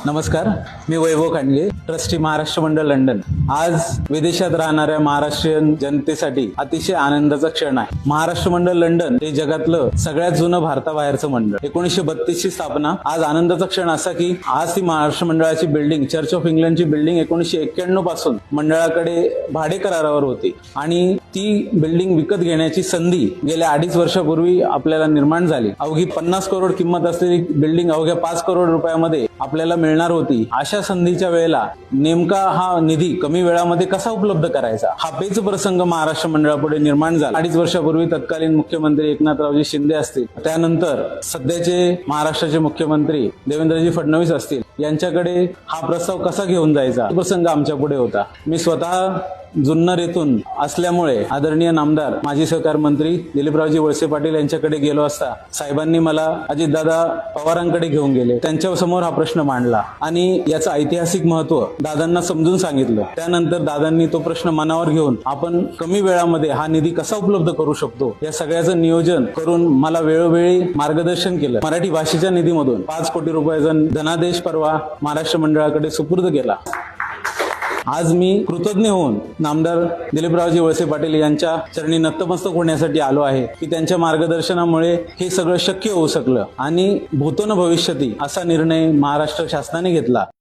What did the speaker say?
नमस्कार, मी वैभव खांडगे, ट्रस्टी महाराष्ट्र मंडळ लंडन। आज विदेशात राहणाऱ्या महाराष्ट्रीयन जनतेसाठी अतिशय आनंदाचा क्षण आहे। महाराष्ट्र मंडळ लंडन हे जगातलं सगळ्यात जुनं भारताबाहेरचं मंडळ। 1932 ची स्थापना। आज आनंदाचा क्षण असा की आज ती महाराष्ट्र मंडळाची बिल्डिंग, चर्च ऑफ इंग्लंडची बिल्डिंग 1991 पासून मंडळाकडे भाडे करारावर होती आणि ती बिल्डिंग विकत घेण्याची संधी गेल्या 2.5 वर्षापूर्वी आपल्याला निर्माण झाली। अवघी 50 करोड किंमत असलेली बिल्डिंग अवघ्या 5 करोड रुपयामध्ये आपल्याला मिळणार होती। अशा संधीच्या वेळेला नेमका हा निधी कमी वेळामध्ये कसा उपलब्ध करायचा, हा पेच प्रसंग महाराष्ट्र मंडळापुढे निर्माण झाला। 2.5 वर्षापूर्वी तत्कालीन मुख्यमंत्री एकनाथरावजी शिंदे असतील, त्यानंतर सध्याचे महाराष्ट्राचे मुख्यमंत्री देवेंद्रजी फडणवीस असतील, यांच्याकडे हा प्रस्ताव कसा घेऊन जायचा प्रसंग आमच्या पुढे होता। मी स्वतः जुन्नर येथून असल्यामुळे आदरणीय नामदार माजी सहकार मंत्री दिलीपरावजी वळसे पाटील यांच्याकडे गेलो असता साहेबांनी मला अजितदादा पवारांकडे घेऊन गेले। त्यांच्या समोर हा प्रश्न मांडला आणि याचं ऐतिहासिक महत्त्व दादांना समजून सांगितलं। त्यानंतर दादांनी तो प्रश्न मनावर घेऊन आपण कमी वेळामध्ये हा निधी कसा उपलब्ध करू शकतो या सगळ्याचं नियोजन करून मला वेळोवेळी मार्गदर्शन केलं। मराठी भाषेच्या निधीमधून 5 कोटी रुपयाचा धनादेश परवा महाराष्ट्र मंडळाकडे सुपूर्द केला। आज मी कृतज्ञ होऊन नामदार दिलीपरावजी वळसे पाटील यांच्या चरणी नतमस्तक होण्यासाठी आलो आहे की त्यांच्या मार्गदर्शनामुळे हे सगळं शक्य होऊ शकलं आणि भूतो न भविष्यती असा निर्णय महाराष्ट्र शासनाने घेतला।